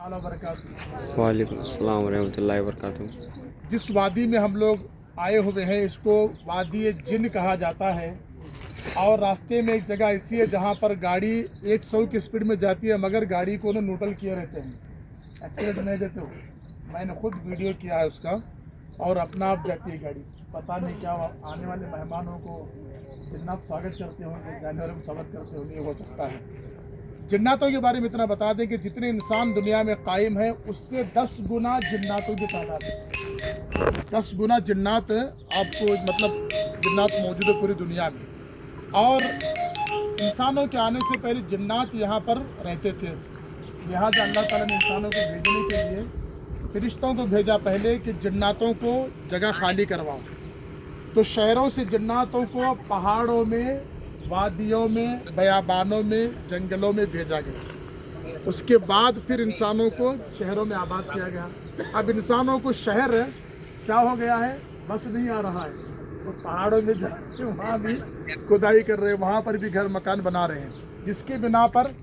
वालेकुम अस्सलाम वरहमतुल्लाहि वबरकातुहू। जिस वादी में हम लोग आए हुए हैं इसको वादी जिन कहा जाता है। और रास्ते में एक जगह ऐसी है जहाँ पर गाड़ी 100 की स्पीड में जाती है, मगर गाड़ी को न्यूट्रल किए रहते हैं, एक्सीडेंट नहीं देते हो। मैंने खुद वीडियो किया है उसका, और अपना आप जाती है गाड़ी। पता नहीं क्या आने वाले मेहमानों को जिन्नात स्वागत करते होंगे, जाने वालों को स्वागत करते होंगे, ये हो सकता है। जिन्नातों के बारे में इतना बता दें कि जितने इंसान दुनिया में कायम है उससे 10 गुना जिन्नातों की तादाद है। 10 गुना जिन्नात आपको मतलब जिन्नात मौजूद है पूरी दुनिया में। और इंसानों के आने से पहले जिन्नात यहाँ पर रहते थे, लिहाजा अल्लाह ताला ने इंसानों को भेजने के लिए फरिश्तों को भेजा पहले कि जिन्नातों को जगह खाली करवाओ। तो शहरों से जिन्नातों को पहाड़ों में, वादियों में, बयाबानों में, जंगलों में भेजा गया। उसके बाद फिर इंसानों को शहरों में आबाद किया गया। अब इंसानों को शहर क्या हो गया है, बस नहीं आ रहा है, तो पहाड़ों में जाके वहाँ भी खुदाई कर रहे हैं, वहाँ पर भी घर मकान बना रहे हैं, जिसके बिना पर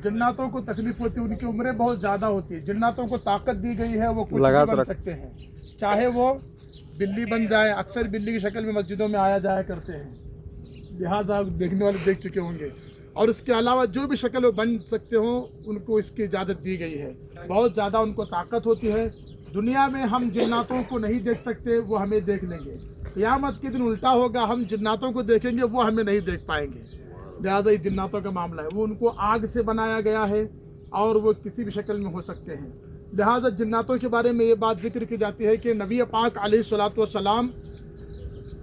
जिन्नातों को तकलीफ होती है, उनकी उम्रें बहुत ज़्यादा होती है। जिन्नातों को ताकत दी गई है, वो कुछ भी बन सकते हैं, चाहे वो बिल्ली बन जाए। अक्सर बिल्ली की शक्ल में मस्जिदों में आया जाया करते हैं, लिहाजा देखने वाले देख चुके होंगे। और इसके अलावा जो भी शक्ल वो बन सकते हो उनको इसकी इजाज़त दी गई है। बहुत ज़्यादा उनको ताकत होती है। दुनिया में हम जिन्नातों को नहीं देख सकते, वो हमें देख लेंगे। क़यामत के दिन उल्टा होगा, हम जिन्नातों को देखेंगे, वो हमें नहीं देख पाएंगे। लिहाजा ये जिन्नातों का मामला है, वो उनको आग से बनाया गया है और वो किसी भी शक्ल में हो सकते हैं। लिहाजा जिन्नातों के बारे में ये बात जिक्र की जाती है कि नबी पाक अलैहिस्सलातु वस्सलाम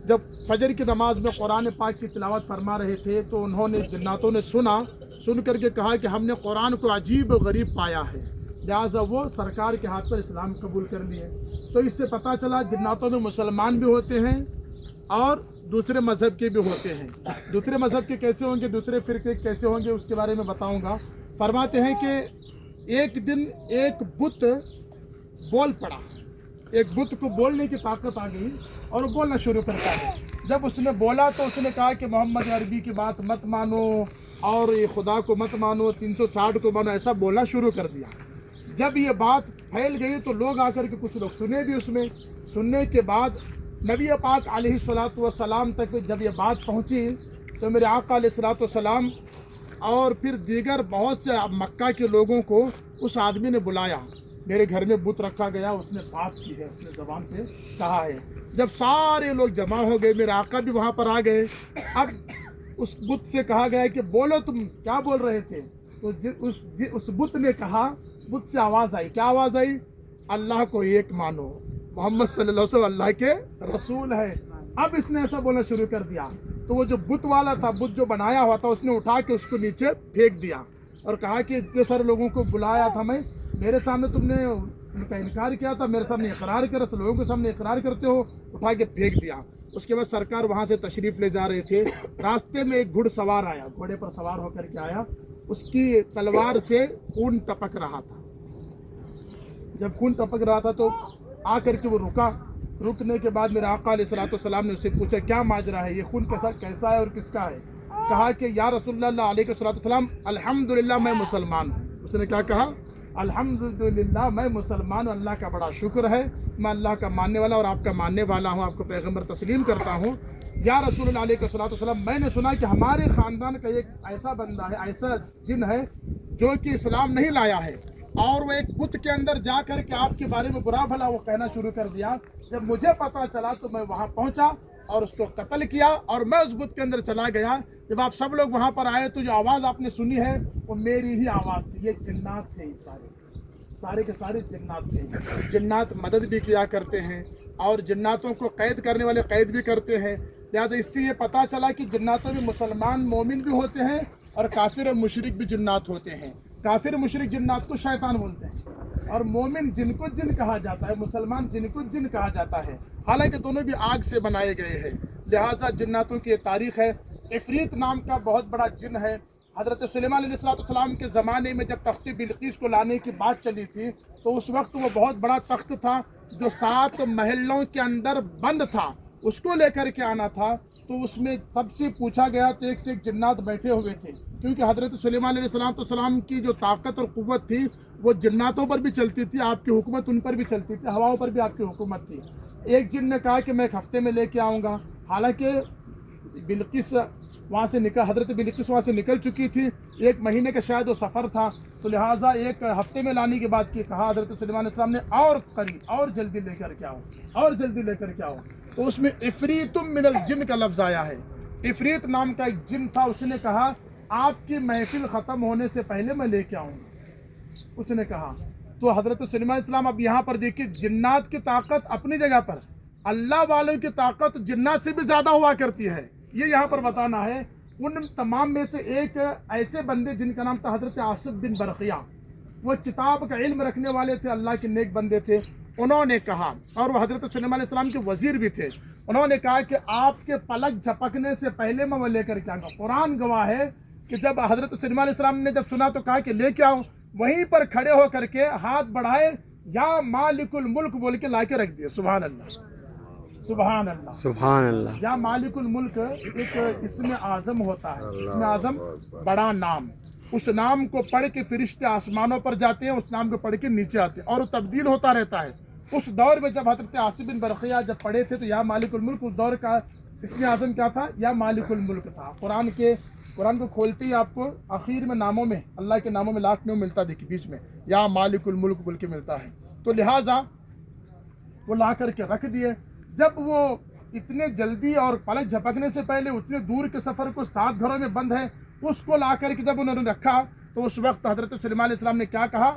जब फजर की नमाज में कुरान पाक की तिलावत फरमा रहे थे तो उन्होंने जिन्नातों ने सुन करके कहा कि हमने कुरान को अजीब व गरीब पाया है। लिहाजा वो सरकार के हाथ पर इस्लाम कबूल कर लिए। तो इससे पता चला जिन्नातों में मुसलमान भी होते हैं और दूसरे मज़हब के भी होते हैं। दूसरे मज़हब के कैसे होंगे, दूसरे फ़िरके कैसे होंगे, उसके बारे में बताऊँगा। फरमाते हैं कि एक दिन एक बुत बोल पड़ा, एक बुत को बोलने की ताकत आ गई और वो बोलना शुरू करता है। जब उसने बोला तो उसने कहा कि मोहम्मद अरबी की बात मत मानो और ये खुदा को मत मानो, 360 को मानो, ऐसा बोलना शुरू कर दिया। जब ये बात फैल गई तो लोग आकर के कुछ लोग सुने भी। उसमें सुनने के बाद नबी पाक अलैहिस्सलातु वस्सलाम तक जब ये बात पहुंची तो मेरे आका अलैहिस्सलातु वस्सलाम और फिर दीगर बहुत से मक्का के लोगों को उस आदमी ने बुलाया। मेरे घर में बुत रखा गया, उसने बात की है, उसने ज़बान से कहा है। जब सारे लोग जमा हो गए, मेरे आका भी वहाँ पर आ गए। अब उस बुत से कहा गया कि बोलो तुम क्या बोल रहे थे। तो उस बुत ने कहा, बुत से आवाज़ आई, क्या आवाज़ आई, अल्लाह को एक मानो, मोहम्मद सल्लल्लाहु अलैहि वसल्लम अल्लाह के रसूल है। अब इसने ऐसा बोलना शुरू कर दिया। तो वो जो बुत वाला था, बुत जो बनाया हुआ था, उसने उठा के उसको नीचे फेंक दिया और कहा कि इतने सारे लोगों को बुलाया था मैं, मेरे सामने तुमने उनका इनकार किया था, मेरे सामने इकरार कर, लोगों के सामने इकरार करते हो, उठा के फेंक दिया। उसके बाद सरकार वहाँ से तशरीफ़ ले जा रहे थे, रास्ते में एक घुड़सवार आया, घोड़े पर सवार होकर के आया, उसकी तलवार से खून टपक रहा था। जब खून टपक रहा था तो आकर के वो रुका। रुकने के बाद मेरे आका अलैहिस्सलातु वस्सलाम ने उससे पूछा, क्या माजरा है, ये खून कैसा है और किसका है। कहा कि या रसूलुल्लाह अलैहिस्सलातु वस्सलाम अल्हम्दुलिल्लाह मैं मुसलमान हूँ। उसने क्या कहा, अल्हम्दुलिल्लाह मैं मुसलमान हूँ, अल्लाह का बड़ा शुक्र है, मैं अल्लाह का मानने वाला और आपका मानने वाला हूँ, आपको पैगम्बर तस्लीम करता हूँ। या रसूलुल्लाह अलैहिस्सलातु वस्सलाम मैंने सुना कि हमारे ख़ानदान का एक ऐसा बंदा है, ऐसा जिन है जो कि इस्लाम नहीं लाया है, और वो एक बुत के अंदर जा कर के आपके बारे में बुरा भला वो कहना शुरू कर दिया। जब मुझे पता चला तो मैं वहाँ पहुँचा और उसको कत्ल किया और मैं उस बुत के अंदर चला गया। जब आप सब लोग वहाँ पर आए तो जो आवाज़ आपने सुनी है वो मेरी ही आवाज़ थी। ये जिन्नात थे, सारे के सारे जिन्नात थे। जिन्नात मदद भी किया करते हैं और जिन्नातों को कैद करने वाले कैद भी करते हैं। लिहाजा इससे ये पता चला कि जिन्नातों में मुसलमान मोमिन भी होते हैं और काफिर और मुशरिक भी जिन्नात होते हैं। काफिर मुशरिक जिन्नात को शैतान बोलते हैं और मोमिन जिनको जिन कहा जाता है, मुसलमान जिनको जिन कहा जाता है, हालांकि दोनों भी आग से बनाए गए हैं। लिहाजा जिन्नातों की तारीख है। इफरीत नाम का बहुत बड़ा जिन है। हज़रत सुलेमान अलैहिस्सलाम के ज़माने में जब तख्त बिल्किस को लाने की बात चली थी तो उस वक्त वो बहुत बड़ा तख्त था जो 7 महलों के अंदर बंद था, उसको लेकर के आना था। तो उसमें सबसे पूछा गया तो एक से एक जिन्नात बैठे हुए थे, क्योंकि हज़रत सुलेमान अलैहिस्सलाम की जो ताकत और क़ुव्वत थी वो जिन्नातों पर भी चलती थी, आपकी हुकूमत उन पर भी चलती थी, हवाओं पर भी आपकी हुकूमत थी। एक जिन ने कहा कि मैं एक हफ्ते में लेके आऊँगा, हालांकि बिल्किस वहाँ से निकल हज़रत बिल्किस वहाँ से निकल चुकी थी, 1 महीने का शायद वो सफ़र था, तो लिहाजा 1 हफ्ते में लाने के बाद की कहा हज़रत सुलेमान अलैहिस्सलाम ने और करीब और जल्दी लेकर के आओ, और जल्दी लेकर के आओ। तो उसमें इफ़रीतुम मिनल जिन का लफ्ज़ आया है। इफ़रीत नाम का एक जिन था, उसने कहा आपकी महफिल ख़त्म होने से पहले मैं लेके आऊँगा, उसने कहा। तो हज़रत सुलेमान अलैहिस्सलाम, अब यहाँ पर देखिए जिन्नात की ताकत अपनी जगह पर, अल्लाह वालों की ताकत जिन्नात से भी ज़्यादा हुआ करती है, ये यहाँ पर बताना है। उन तमाम में से एक ऐसे बंदे जिनका नाम था हज़रत आसिफ बिन बरक़िया, वो किताब का इल्म रखने वाले थे, अल्लाह के नेक बंदे थे। उन्होंने कहा, और वो हज़रत सुलेमान अलैहिस्सलाम के वज़ीर भी थे, उन्होंने कहा कि आपके पलक झपकने से पहले मैं वो लेकर के आऊँगा। कुरान गवाह है कि जब हज़रत सुलेमान अलैहिस्सलाम ने जब सुना तो कहा कि लेके आओ, वहीं पर खड़े होकर के हाथ बढ़ाए, या मालिकुल मुल्क बोल के ला के रख दिए। सुभान अल्लाह, सुभान अल्लाह, सुभान अल्लाह। या मालिकुल मुल्क एक इसमें आज़म होता है, इसमें आज़म बड़ा नाम, उस नाम को पढ़ के फरिश्ते आसमानों पर जाते हैं, उस नाम को पढ़ के नीचे आते हैं, और वो तब्दील होता रहता है। उस दौर में जब हज़रत आसिफ बिन बरक़िया जब पढ़े थे तो या मालिकुल मुल्क उस दौर का इसमें आज़म क्या था, या मालिकुल मुल्क था। कुरान को खोलते ही आपको आखिर में नामों में, अल्लाह के नामों में लाख में मिलता, देखिए बीच में या मालिकुल मुल्क बोल के मिलता है। तो लिहाजा वो ला करके रख दिए। जब वो इतने जल्दी और पलक झपकने से पहले उतने दूर के सफ़र को 7 घरों में बंद है, उसको ला करके जब उन्होंने रखा तो उस वक्त हज़रत सुलेमान अलैहिस्सलाम ने क्या कहा,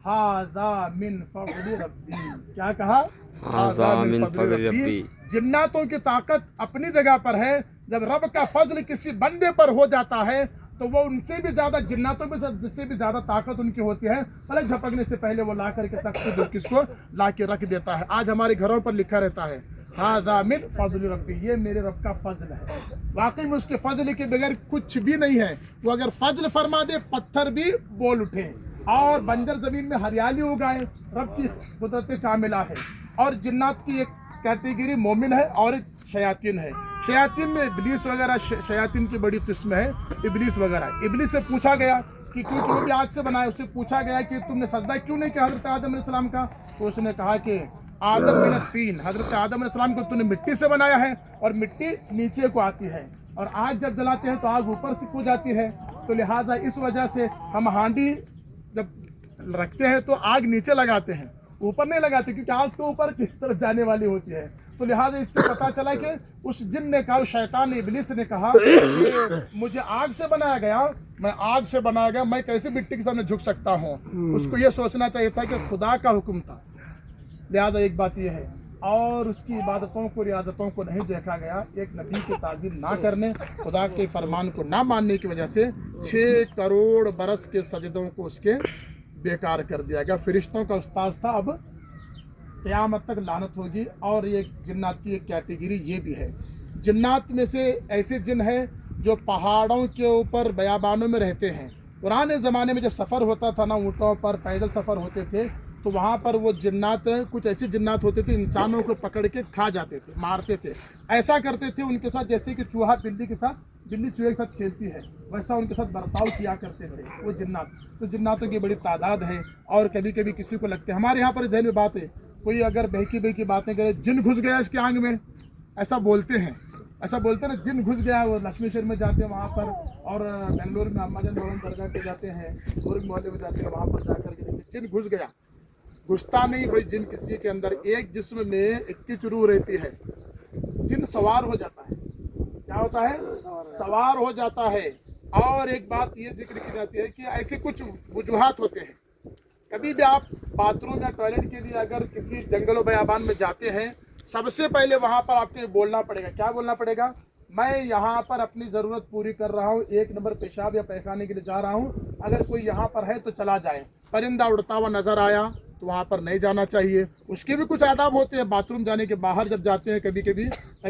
हाज़ा मिन फ़ज़्ल रब्बी, क्या कहा, हाज़ा मिन फ़ज़्ल रब्बी। जिन्नातों की ताकत अपनी जगह पर है, जब रब का फजल किसी बंदे पर हो जाता है तो वो उनसे भी ज़्यादा, जिन्नातों में जिससे भी ज़्यादा ताकत उनकी होती है, पलक झपकने से पहले वो ला करके तख्त जो किसको ला के रख देता है। आज हमारे घरों पर लिखा रहता है हाज़ा मिन फ़ज़्ल रब्बी, ये मेरे रब का फजल है। वाकई में उसके फजल के बगैर कुछ भी नहीं है। वो अगर फजल फरमा दे पत्थर भी बोल उठे और बंजर ज़मीन में हरियाली उगाए, रब की कुदरत कामिला है। और जिन्नात की एक कैटेगरी मोमिन है और एक शयातीन है। शयातीन में इब्लीस वगैरह, शयातीन की बड़ी किस्म है इब्लीस वगैरह। इब्लीस से पूछा गया कि क्यों तुम्हें भी आग से बनाया, उससे पूछा गया कि तुमने सजदा क्यों नहीं किया हज़रत आदम अलैहिस्सलाम का, तो उसने कहा कि आदम मिन तीन, हज़रत आदम अलैहिस्सलाम को तूने मिट्टी से बनाया है और मिट्टी नीचे को आती है, और आग जब जलाते हैं तो आग ऊपर से कूद जाती है। तो लिहाजा इस वजह से हम हांडी जब रखते हैं तो आग नीचे लगाते हैं, ऊपर नहीं लगाते, क्योंकि आग तो ऊपर की तरफ जाने वाली होती है। तो लिहाजा इससे पता चला कि उस जिन ने कहा, शैतान ने, इब्लीस ने कहा कि मुझे आग से बनाया गया, मैं आग से बनाया गया, मैं कैसे मिट्टी के सामने झुक सकता हूँ। उसको ये सोचना चाहिए था कि खुदा का हुक्म था। लिहाजा एक बात यह है, और उसकी इबादतों को, रियाजतों को नहीं देखा गया। एक नबी की ताज़ीम ना करने, खुदा के फरमान को ना मानने की वजह से 6 करोड़ बरस के सजदों को उसके बेकार कर दिया गया। फरिश्तों का उस्ताद था, अब क़यामत तक लानत होगी। और ये जिन्नात की एक कैटेगरी ये भी है। जिन्नात में से ऐसे जिन हैं जो पहाड़ों के ऊपर बयाबानों में रहते हैं। पुराने ज़माने में जब सफ़र होता था ना, ऊँटों पर पैदल सफ़र होते थे, तो वहाँ पर वो जिन्नात, कुछ ऐसे जिन्नात होते थे इंसानों को पकड़ के खा जाते थे, मारते थे। ऐसा करते थे उनके साथ जैसे कि चूहा बिल्ली के साथ, बिल्ली चूहे के साथ खेलती है, वैसा उनके साथ बर्ताव किया करते थे वो जिन्नात। तो जिन्नातों की बड़ी तादाद है। और कभी कभी किसी को लगते हैं, हमारे यहाँ पर जहन में बात है, कोई अगर बहकी बहकी बातें करे, जिन घुस गया इसके आंग में, ऐसा बोलते हैं, ऐसा बोलते हैं ना, जिन घुस गया। वो लक्ष्मीश्वर में जाते हैं वहाँ पर, और बेंगलोर में अम्मा जान दरगाह पे जाते हैं, बुर्ग मोहल्ले में जाते हैं, वहाँ पर जाकर के जिन घुस गया। घुसता नहीं भाई जिन, किसी के अंदर एक जिस्म में 21 रूह रहती है, जिन सवार हो जाता है। क्या होता है? सवार हो जाता है। और एक बात ये जिक्र की जाती है कि ऐसे कुछ वजूहात होते हैं। कभी भी आप बाथरूम या टॉयलेट के लिए अगर किसी जंगल और बयाबान में जाते हैं, सबसे पहले वहाँ पर आपको बोलना पड़ेगा। क्या बोलना पड़ेगा? मैं यहाँ पर अपनी ज़रूरत पूरी कर रहा हूँ, 1 नंबर पेशाब या पैखाने के लिए जा रहा हूँ, अगर कोई यहाँ पर है तो चला जाए। परिंदा उड़ता हुआ नज़र आया तो वहाँ पर नहीं जाना चाहिए। उसके भी कुछ आदाब होते हैं। बाथरूम जाने के बाहर जब जाते हैं कभी कभी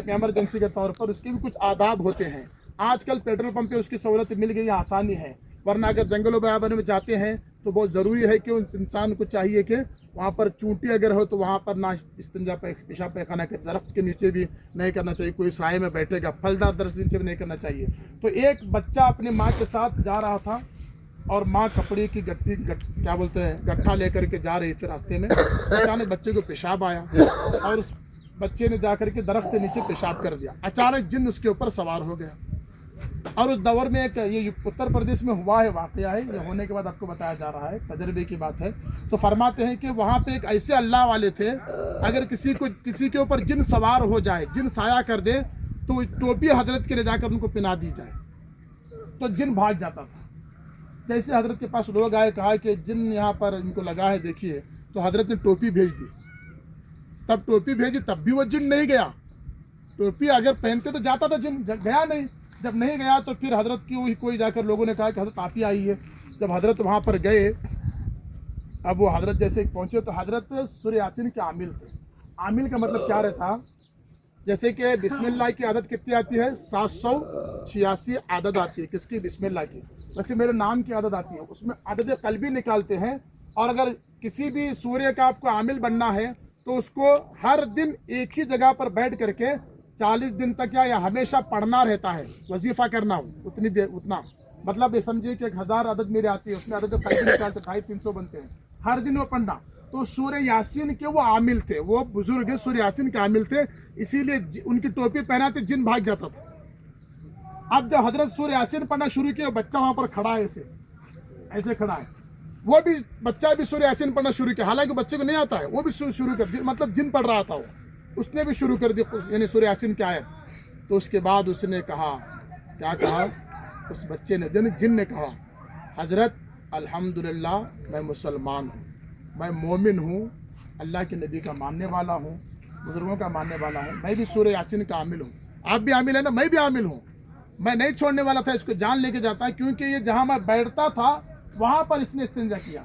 एमरजेंसी के तौर पर, उसके भी कुछ आदाब होते हैं। आजकल पेट्रोल पंप पे उसकी सहूलत मिल गई, आसानी है। वरना अगर जंगलों बयाबान में जाते हैं तो बहुत ज़रूरी है कि उस इंसान को चाहिए कि वहाँ पर चूंटी अगर हो तो वहाँ पर ना इस्तिंजा पेशाब पैखाना के दरख्त के नीचे भी नहीं करना चाहिए, कोई साए में बैठेगा, फलदार दरख्त नीचे भी नहीं करना चाहिए। तो एक बच्चा अपनी माँ के साथ जा रहा था और माँ कपड़े की क्या बोलते हैं गट्ठा लेकर के जा रही थी रास्ते में। अचानक बच्चे को पेशाब आया और उस बच्चे ने जाकर के दरख्त के नीचे पेशाब कर दिया। अचानक जिन्न उसके ऊपर सवार हो गया। और उस दौर में एक ये उत्तर प्रदेश में हुआ है वाक़या है, ये होने के बाद आपको बताया जा रहा है, तजर्बे की बात है। तो फरमाते हैं कि वहाँ पे एक ऐसे अल्लाह वाले थे, अगर किसी के ऊपर जिन सवार हो जाए, जिन साया कर दे, तो टोपी हजरत के ले जाकर उनको पिना दी जाए तो जिन भाग जाता था। जैसे हजरत के पास लोग आए, कहा कि जिन यहाँ पर इनको लगा है देखिए, तो हजरत ने टोपी भेज दी। तब टोपी भेजी तब भी वो जिन नहीं गया। टोपी अगर पहनते तो जाता था, जिन गया नहीं। जब नहीं गया तो फिर हजरत की कोई जाकर लोगों ने कहा कि हजरत आप ही आई है। जब हजरत वहाँ पर गए, अब वो हजरत जैसे पहुँचे तो हजरत सूरह यासीन के आमिल थे। आमिल का मतलब क्या रहता, जैसे कि बिस्मिल्लाह की आदत कितनी आती है, 786 आदत आती है किसकी, बिस्मिल्लाह की। वैसे मेरे नाम की आदत आती है, उसमें आदत कल्बी निकालते हैं। और अगर किसी भी सूर्य का आपको आमिल बनना है तो उसको हर दिन एक ही जगह पर बैठ करके 40 दिन तक या हमेशा पढ़ना रहता है, वजीफा करना हो उतनी देर, उतना मतलब ये समझिए कि 1000 आदत मेरी आती है, उसमें आदत कल्बी निकालते 250-300 बनते हैं, हर दिन वो पढ़ना। तो सूरह यासीन के वो आमिल थे, वो बुजुर्ग सूरह यासीन के आमिल थे, इसीलिए उनकी टोपी पहनाते जिन भाग जाता था। अब जब हजरत सूरह यासीन पढ़ना शुरू किया, बच्चा वहां पर खड़ा है, ऐसे खड़ा है, वो भी बच्चा भी सूरह यासीन पढ़ना शुरू किया। हालांकि बच्चे को नहीं आता है, वो भी शुरू कर, मतलब जिन पढ़ रहा था वो, उसने भी शुरू कर दिया, यानी सूरह यासीन की आयत। तो उसके बाद उसने कहा, क्या कहा उस बच्चे ने, जिन ने कहा, हजरत अल्हम्दुलिल्लाह मैं मुसलमान हूँ, मैं मोमिन हूँ, अल्लाह के नबी का मानने वाला हूँ, बुजुर्गों का मानने वाला हूँ, मैं भी सूरह यासीन का आमिल हूँ। आप भी आमिल है ना, मैं भी आमिल हूँ। मैं नहीं छोड़ने वाला था, इसको जान लेके जाता है, क्योंकि ये जहाँ मैं बैठता था वहाँ पर इसने इस्तिंजा किया,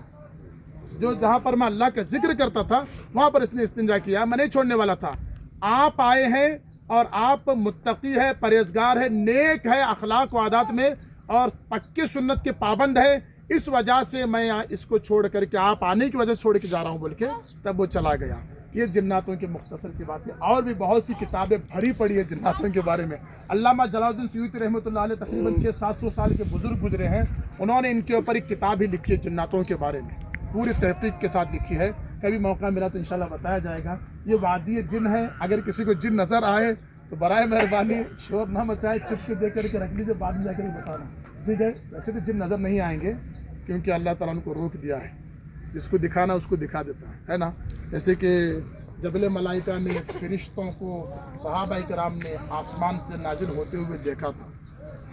जो जहाँ पर मैं अल्लाह का जिक्र करता था वहाँ पर इसने इस्तिंजा किया, मैं नहीं छोड़ने वाला था। आप आए हैं और आप मुत्तकी है, परहेजगार है, नेक है अखलाक व आदात में, और पक्की सुन्नत के पाबंद है, इस वजह से मैं इसको छोड़ करके, आप आने की वजह से छोड़ के जा रहा हूँ बोल के तब वो चला गया। ये जिन्नातों की मुख्तसर सी बात है, और भी बहुत सी किताबें भरी पड़ी है जिन्नातों के बारे में। अल्लामा जलालुद्दीन सुयूती रहमतुल्लाह अलैह तकरीबन 600-700 साल के बुजुर्ग गुजरे हैं, उन्होंने इनके ऊपर एक किताब ही लिखी है जिन्नातों के बारे में, पूरी तहकीक के साथ लिखी है। कभी मौका मिला तो इंशाल्लाह बताया जाएगा। ये वादी जिन है, अगर किसी को जिन नज़र आए तो बराए मेहरबानी शोर ना मचाए, चुपके दे करके रख लीजिए, बाद में जाकर बताना, ठीक है। वैसे तो जिन नज़र नहीं आएंगे, क्योंकि अल्लाह ताला उनको रोक दिया है, जिसको दिखाना उसको दिखा देता है ना। जैसे कि जबल मलाइका में फरिश्तों को सहाबा किराम ने आसमान से नाजिल होते हुए देखा था।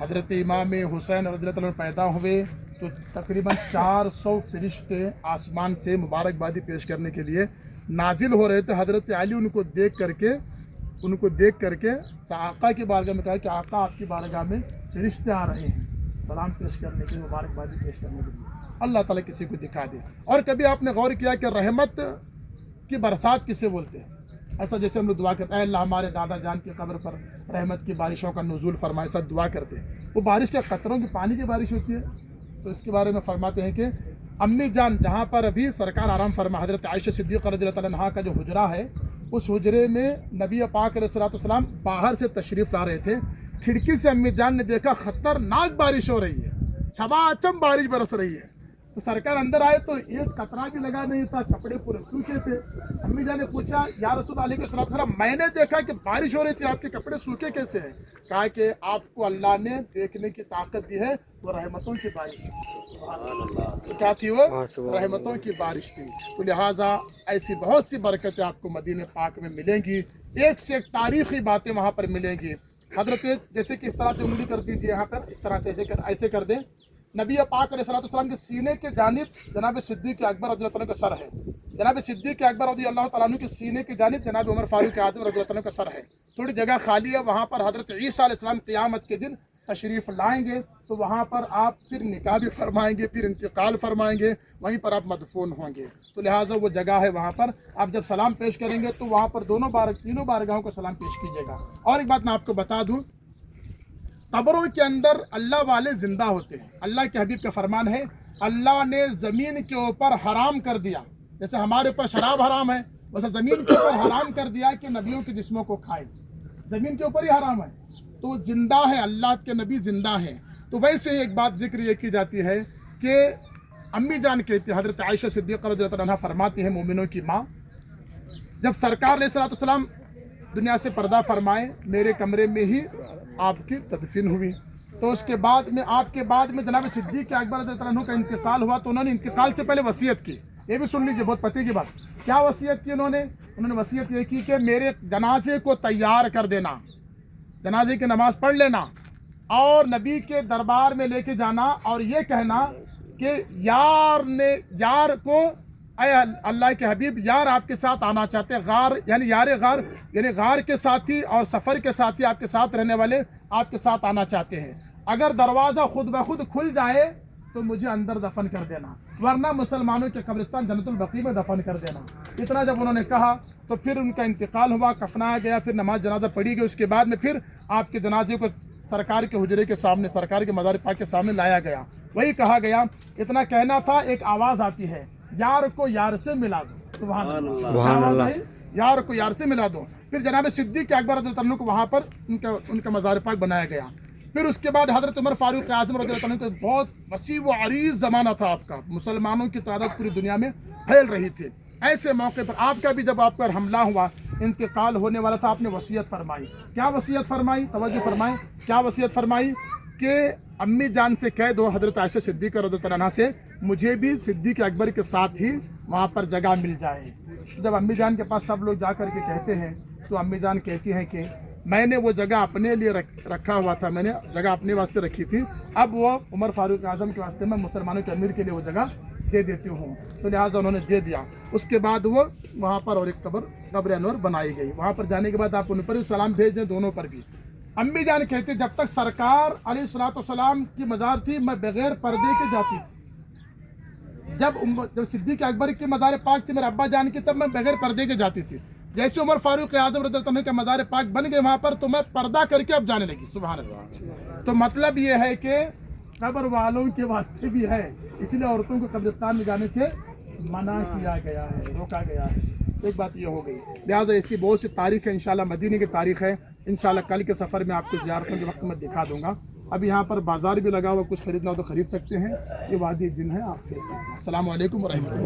हज़रत इमाम हुसैन रज़ियल्लाहु अन्हु पैदा हुए तो तकरीबन 400 फरिश्ते आसमान से मुबारकबादी पेश करने के लिए नाजिल हो रहे थे। हज़रत अली उनको देख करके आका की बारगाह में कहा कि आका आपकी बारगाह में फरिश्ते आ रहे हैं सलाम पेश करने के लिए, मुबारकबादी पेश करने के लिए। अल्लाह ताला किसी को दिखा दे। और कभी आपने गौर किया कि रहमत की बरसात किसे बोलते हैं? ऐसा जैसे हम लोग दुआ करते हैं, अल्लाह हमारे दादा जान की कब्र पर रहमत की बारिशों का नुज़ूल फरमाए, सब दुआ करते हैं। वो बारिश के कतरों की पानी की बारिश होती है। तो इसके बारे में फरमाते हैं कि अम्मी जान जहाँ पर अभी सरकार आराम फरमा, हज़रत आयशा सिद्दीक़ा रज़ियल्लाहु अन्हा का जो हुजरा है, उस हुजरे में नबी पाक अलैहिस्सलाम बाहर से तशरीफ़ ला रहे थे। खिड़की से अम्मी जान ने देखा खतरनाक बारिश हो रही है, छमाछम बारिश बरस रही है। तो सरकार अंदर आए तो एक कतरा भी लगा नहीं था, कपड़े पूरे सूखे थे। अम्मी जान ने पूछा, या रसूल अलैहिस्सलाम मैंने देखा कि बारिश हो रही थी, आपके कपड़े सूखे कैसे हैं? कहा कि आपको अल्लाह ने देखने की ताकत दी है, वो रहमतों की बारिश थी। तो क्या थी वो? रहमतों की बारिश थी। तो लिहाजा ऐसी बहुत सी बरकतें आपको मदीने पाक में मिलेंगी, एक से एक तारीखी बातें वहाँ पर मिलेंगी। हजरत जैसे कि इस तरह से उंगली कर दीजिए यहाँ पर, इस तरह से ऐसे कर दें। नबी पाक अलैहिस्सलाम के सीने के जानिब जनाब सिद्दीक़ अकबर रज़ियल्लाहु अन्हु का सर है। जनाब सिद्दीक़ अकबर रज़ियल्लाहु ताला अन्हु के सीने की जानिब जनाब उमर फारूक आज़म रज़ियल्लाहु अन्हु का सर है। थोड़ी जगह खाली है, वहाँ पर हज़रत ईसा अलैहिस्सलाम क़यामत के दिन तशरीफ़ लाएंगे, तो वहाँ पर आप फिर निकाह भी फरमाएंगे, फिर इंतकाल फरमाएंगे, वहीं पर आप मदफून होंगे। तो लिहाजा वो जगह है, वहाँ पर आप जब सलाम पेश करेंगे तो वहाँ पर तीनों बारगाहों को सलाम पेश कीजिएगा। और एक बात मैं आपको बता दूँ, कब्रों के अंदर अल्लाह वाले जिंदा होते हैं। अल्लाह के हबीब का फरमान है, अल्लाह ने ज़मीन के ऊपर हराम कर दिया, जैसे हमारे ऊपर शराब हराम है, वैसे ज़मीन के ऊपर हराम कर दिया कि नबियों के जिस्मों को खाए, ज़मीन के ऊपर ही हराम है। तो जिंदा है, अल्लाह के नबी जिंदा हैं। तो वैसे एक बात जिक्र ये की जाती है कि अम्मी जान कहती है, हज़रत आयशा सिद्दीक़ा रज़ियल्लाहु अन्हा फरमाती है, मोमिनों की माँ, जब सरकार अलैहिस्सलाम दुनिया से पर्दा फरमाए, मेरे कमरे में ही आपकी तदफीन हुई। तो उसके बाद में आपके बाद में जनाब सिद्दीक़ अकबर रज़ियल्लाहु अन्हु का इंतकाल हुआ, तो उन्होंने इंतकाल से पहले वसीयत की। ये भी सुन लीजिए, बहुत पते की बात। क्या वसीयत की उन्होंने वसीयत ये की कि मेरे जनाजे को तैयार कर देना, जनाजे की नमाज पढ़ लेना और नबी के दरबार में लेके जाना और ये कहना कि यार को, अय अल्लाह के हबीब, यार आपके साथ आना चाहते हैं, गार यानी गार यानी गार के साथी और सफ़र के साथी आपके साथ रहने वाले आपके साथ आना चाहते हैं। अगर दरवाज़ा खुद ब खुद खुल जाए तो मुझे अंदर दफन कर देना, वरना मुसलमानों के कब्रिस्तान जन्नतुल बकी में दफन कर देना। इतना जब उन्होंने कहा तो फिर उनका इंतकाल हुआ, कफनाया गया, फिर नमाज जनाजा पढ़ी गई। उसके बाद में फिर आपके जनाजे को सरकार के हुजरे के सामने, सरकार के मज़ार पाक के सामने लाया गया। वही कहा गया, इतना कहना था, एक आवाज़ आती है, यार को यार से मिला दो। सुभान अल्लाह, यार को यार से मिला दो। फिर जनाब सिद्दीक़ अकबर रज़ियल्लाहु अन्हु को वहाँ पर उनका मज़ार पाक बनाया गया। फिर उसके बाद हज़रत उमर फारूक आज़म रज़ियल्लाहु अन्हु का बहुत वसी व अरीज़ ज़माना था आपका, मुसलमानों की तादाद पूरी दुनिया में फैल रही थी। ऐसे मौके पर आपका भी जब आप पर हमला हुआ, इंतकाल होने वाला था, आपने वसीयत फरमाई। क्या वसीयत फरमाई? तवज्जो फरमाई। क्या वसीयत फरमाई कि अम्मी जान से कह दो, हज़रत आयशा सिद्दीक़ा रज़ियल्लाहु अन्हा से, मुझे भी सिद्दीक़ अकबर के साथ ही वहाँ पर जगह मिल जाए। जब अम्मी जान के पास सब लोग जा कर के कहते हैं तो अम्मी जान कहती हैं कि मैंने वो जगह अपने लिए रखा हुआ था, मैंने जगह अपने वास्ते रखी थी, अब वो उमर फारूक आज़म के वास्ते मैं मुसलमानों के अमीर के लिए वो जगह दे देती हूँ। तो लिहाजा उन्होंने दे दिया। उसके बाद वो वहाँ पर और एक कब्र अनवर बनाई गई। वहाँ पर जाने के बाद आप उन पर भी सलाम भेज दें, दोनों पर भी। अम्मी जान कहते जब तक सरकार अलैहिस्सलाम की मज़ार थी मैं बगैर पर्दे के जाती थी। जब सिद्दीक़ अकबर की मज़ार पाक थी मेरे अब्बा जान की, तब मैं बगैर पर्दे के जाती थी। जैसे उमर फारूक आज़म रज़ियल्लाहु अन्हु का मज़ार पाक बन गए वहाँ पर, तो मैं पर्दा करके अब जाने लगी। सुभान अल्लाह। तो मतलब ये है कि कब्र वालों के वास्ते भी है, इसलिए औरतों को कब्रिस्तान में जाने से मना किया गया है, रोका गया है। एक बात ये हो गई। लिहाजा ऐसी बहुत सी तारीख है, इंशाल्लाह मदीने की तारीख है, इंशाल्लाह कल के सफ़र में आपको ज़ियारतों के वक्त में दिखा दूंगा। अब यहाँ पर बाजार भी लगा हुआ, कुछ खरीदना हो तो खरीद सकते हैं। ये वादी जिन है, आप देख सकते हैं। अस्सलाम वालेकुम व रहमतुल्लाह।